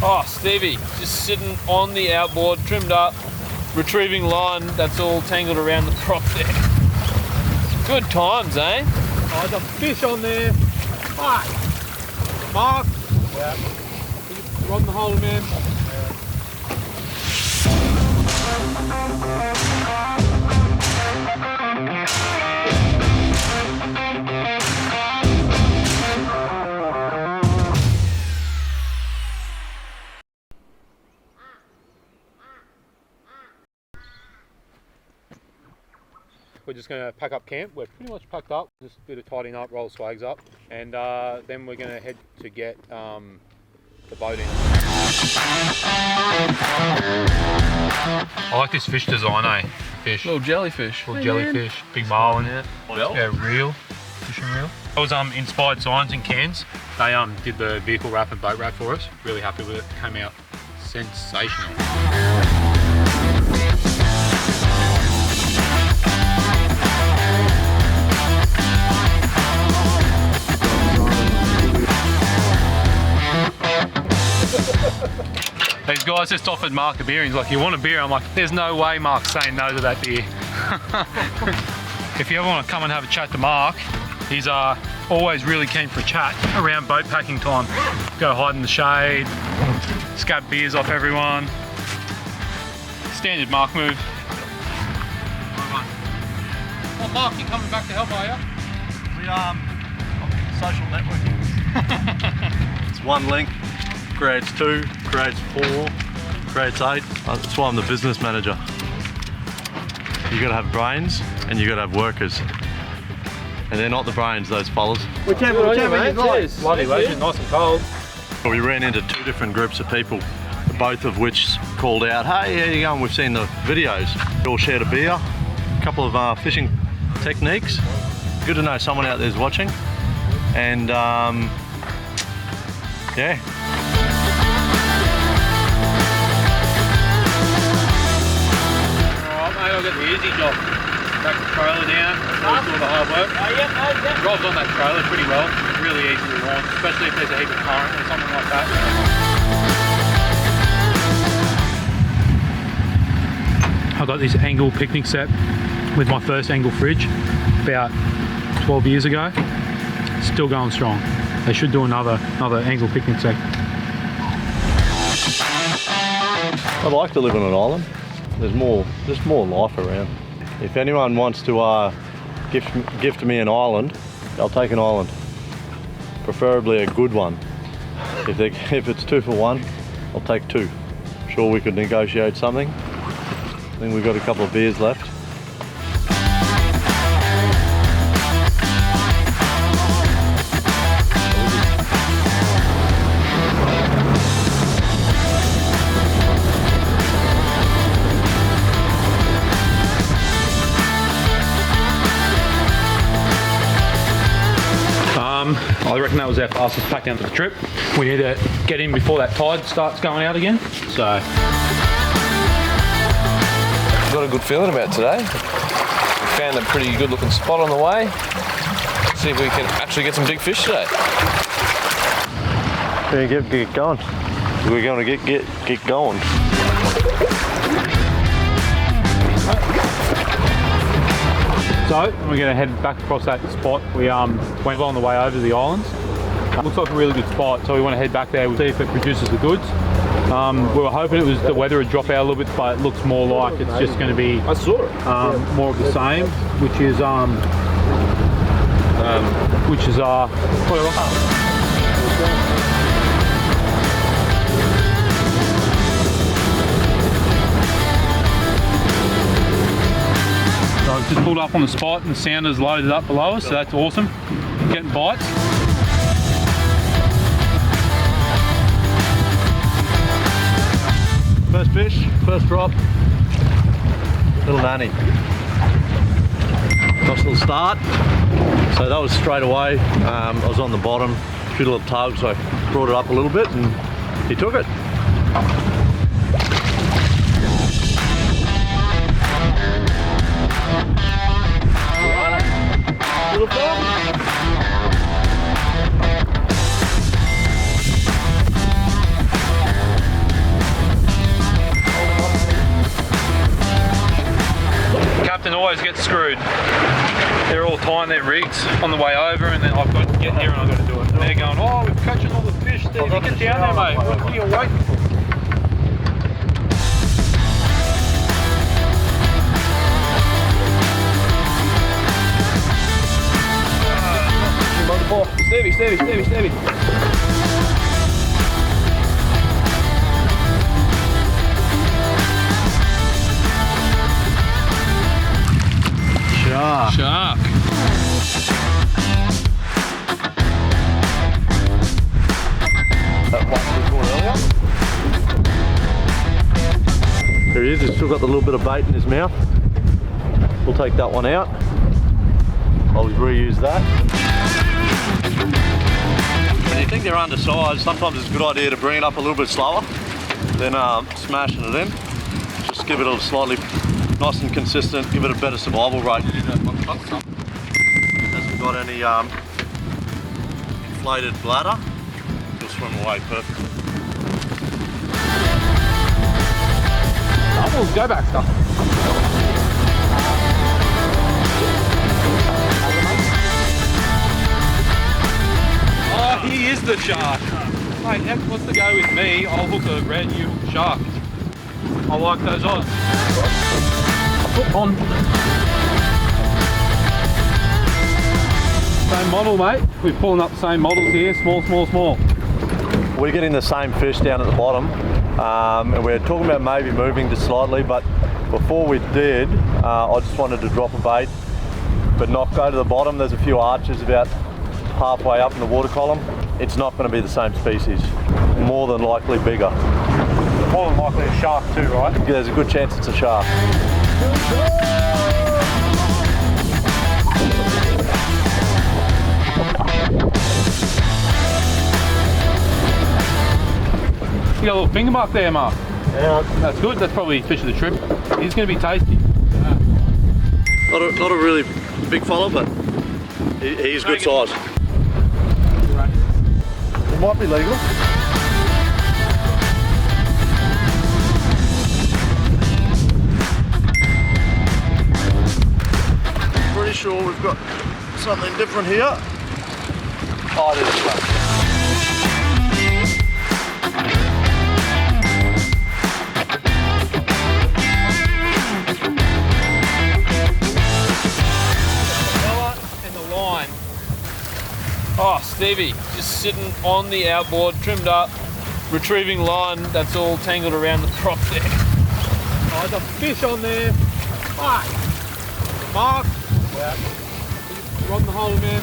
Oh, Stevie, just sitting on the outboard, trimmed up, retrieving line that's all tangled around the prop there. Good times, eh? Oh, there's a fish on there. Fuck. Mark. Yeah. Rod in the hole, man. We're just going to pack up camp. We're pretty much packed up. Just a bit of tidying up, roll swags up, and then we're going to head to get the boat in. I like this fish design, eh? Fish. Little jellyfish. Little jellyfish. Big marlin in it. Yeah, reel. Fishing reel. That was Inspired Signs in Cairns. They did the vehicle wrap and boat wrap for us. Really happy with it. Came out sensational. These guys just offered Mark a beer. He's like, "You want a beer?" I'm like, "There's no way Mark's saying no to that beer." If you ever want to come and have a chat to Mark, he's always really keen for a chat around boat packing time. Go hide in the shade, scab beers off everyone. Standard Mark move. Oh, Mark, you coming back to help, are you? We social networking. It's one link. Creates 2, creates 4, creates 8. That's why I'm the business manager. You gotta have brains and you gotta have workers. And they're not the brains, those fellas. Whichever you like. Bloody legend, nice and cold. We ran into 2 different groups of people, both of which called out, "Hey, how you going? We've seen the videos." We all shared a beer, a couple of fishing techniques. Good to know someone out there's watching. And yeah. I'll get the easy job. Back the trailer down, do all the hard work. Drives on that trailer pretty well, really easy to launch, especially if there's a heap of current or something like that. I got this angle picnic set with my first angle fridge about 12 years ago. Still going strong. They should do another angle picnic set. I'd like to live on an island. There's more life around. If anyone wants to gift me an island, I'll take an island. Preferably a good one. If it's 2 for 1, I'll take 2. Sure, we could negotiate something. I think we've got a couple of beers left. I reckon that was our fastest pack down for the trip. We need to get in before that tide starts going out again. So, Got a good feeling about today. We found a pretty good looking spot on the way. Let's see if we can actually get some big fish today. Yeah, get going. We're going to get going. So we're going to head back across that spot. We went on the way over to the islands. Looks like a really good spot, so we want to head back there. We'll see if it produces the goods. We were hoping the weather would drop out a little bit, but it looks more like it's just going to be more of the same, which is whatever. So I've just pulled up on the spot and the sounder's loaded up below us, so that's awesome. Getting bites. First fish, first drop. Little nanny. Nice little start. So that was straight away. I was on the bottom, a few little tugs, so I brought it up a little bit and he took it. Little dog. captain always gets screwed. They're all tying their rigs on the way over, and then I've got to get here and I've got to do it. And they're going, oh, we're catching all the fish. Steve, get down there, mate. What are you waiting for? Stevie. Shark. That one we caught earlier. There he is, he's still got the little bit of bait in his mouth. We'll take that one out. I'll reuse that. When you think they're undersized, sometimes it's a good idea to bring it up a little bit slower than smashing it in. Just give it a slightly nice and consistent, give it a better survival rate. Hasn't got any inflated bladder, he'll swim away perfectly. Bubbles, go back, stuff. Oh, he is the shark. Mate, that wants to go with me. I'll hook a red, you hook shark. I like those odds. Hook on. Same model, mate. We're pulling up the same models here. Small. We're getting the same fish down at the bottom, and we're talking about maybe moving just slightly, but before we did, I just wanted to drop a bait, but not go to the bottom. There's a few arches about halfway up in the water column. It's not going to be the same species. More than likely bigger. More than likely a shark too, right? Yeah, there's a good chance it's a shark. You got a little finger mark there, Mark. Yeah. That's good. That's probably fish of the trip. He's going to be tasty. Not a really big follow, but he's good size. It might be legal. Pretty sure we've got something different here. Oh, it is a shark. Oh, Stevie, just sitting on the outboard, trimmed up, retrieving line that's all tangled around the prop there. Oh, there's a fish on there. Fuck. Mark. Yeah. You're on the hole, man.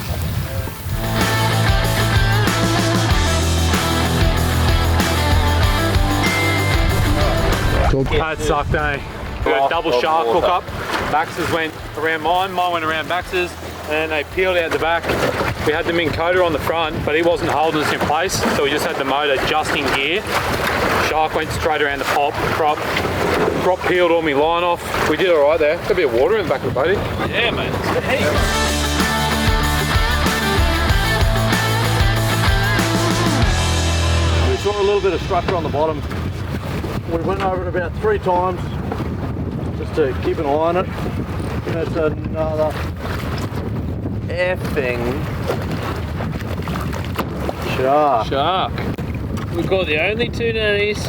That sucked, eh? We got a double shark hook up. Baxter's went around mine went around Baxter's, and they peeled out the back. We had the Minn Kota on the front, but he wasn't holding us in place, so we just had the motor just in gear. Shark went straight around the prop peeled all my line off. We did alright there. Got a bit of water in the back of the boat. Yeah, mate, it's the heat. We saw a little bit of structure on the bottom. We went over it about 3 times just to keep an eye on it. That's another effing shark. We've got the only 2 nannies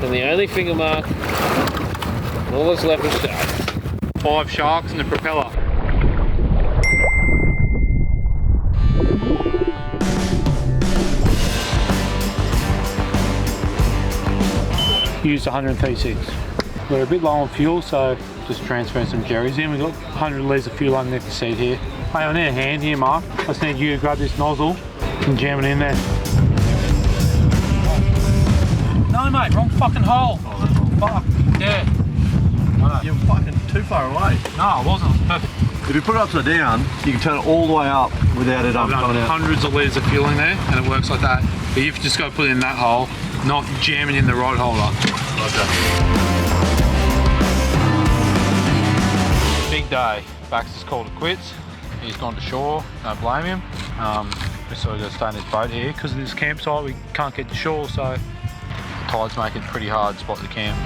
and the only finger mark. And all that's left is sharks. 5 sharks and a propeller. Used 136. We're a bit low on fuel, so just transferring some jerrys in. We've got 100 litres of fuel underneath the seat here. Hey, I need a hand here, Mark. I just need you to grab this nozzle and jam it in there. No, mate, wrong fucking hole. Fuck, yeah. You're fucking too far away. No, I wasn't. It was perfect. If you put it upside down, you can turn it all the way up without it I've done coming out. hundreds of litres of fuel in there, and it works like that. But you've just got to put it in that hole, not jamming in the rod holder. Okay. Big day. Baxter's called it quits. He's gone to shore. Don't blame him. We sort of got to stay in this boat here because of this campsite. We can't get to shore, so the tides make it pretty hard to spot the camp.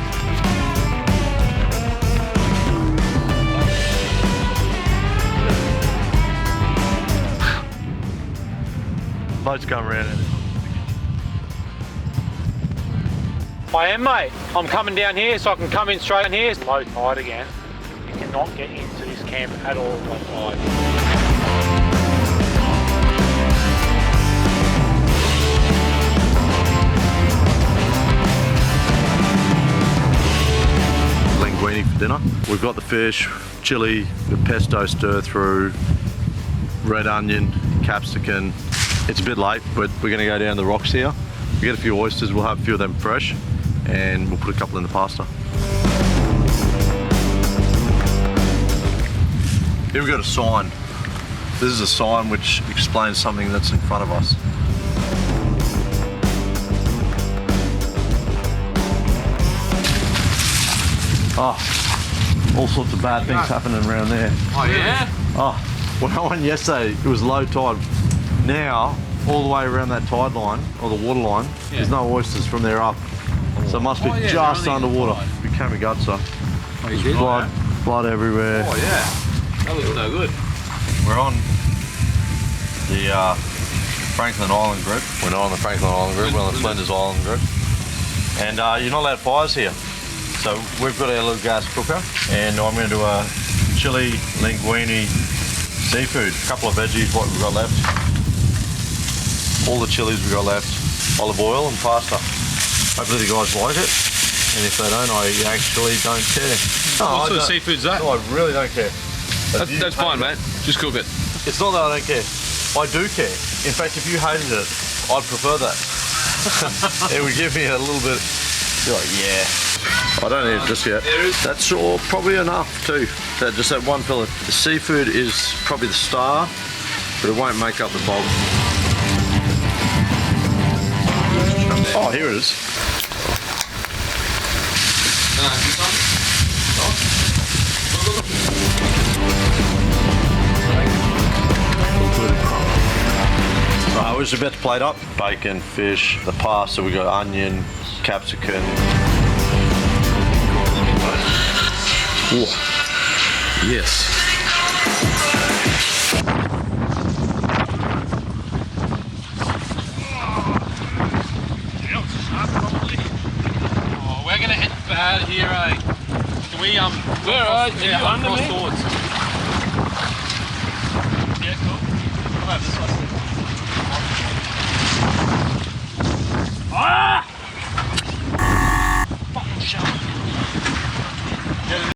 Boat's going around it. I am, mate. I'm coming down here so I can come in straight in here. It's low tide again. You cannot get into this camp at all at low tide. Linguine for dinner. We've got the fish, chili, the pesto stir through, red onion, capsicum. It's a bit late, but we're gonna go down the rocks here. We get a few oysters, we'll have a few of them fresh, and we'll put a couple in the pasta. Here we've got a sign. This is a sign which explains something that's in front of us. Oh, all sorts of bad things happening around there. Oh yeah? Oh, when I went yesterday, it was low tide. Now, all the way around that tide line, or the water line, there's no oysters from there up. So it must be just underwater. It became a gutser. There's blood everywhere. Oh yeah, that looks no good. We're on the Franklin Island group. We're not on the Franklin Island group, we're on the Flinders Island group. And you're not allowed fires here. So we've got our little gas cooker, and I'm going to do a chili, linguine, seafood, a couple of veggies, what we've got left. All the chilies we've got left, olive oil and pasta. Hopefully the guys like it, and if they don't, I actually don't care. What sort of seafood's that? No, I really don't care. That's fine, mate. Just cook it. It's not that I don't care. I do care. In fact, if you hated it, I'd prefer that. It would give me a little bit, you're like, yeah. I don't need it just yet. That's all probably enough too. Just that one fillet. The seafood is probably the star, but it won't make up the bulk. Oh, here it is. We're just about to plate up. Bacon, fish, the pasta, we got onion, capsicum. Ooh. Yes. Oh, we're gonna hit bad here, eh? Can we Where are you? yeah, Under cross me? swords. Yeah, cool. Come over this way. Ah! Fucking shot.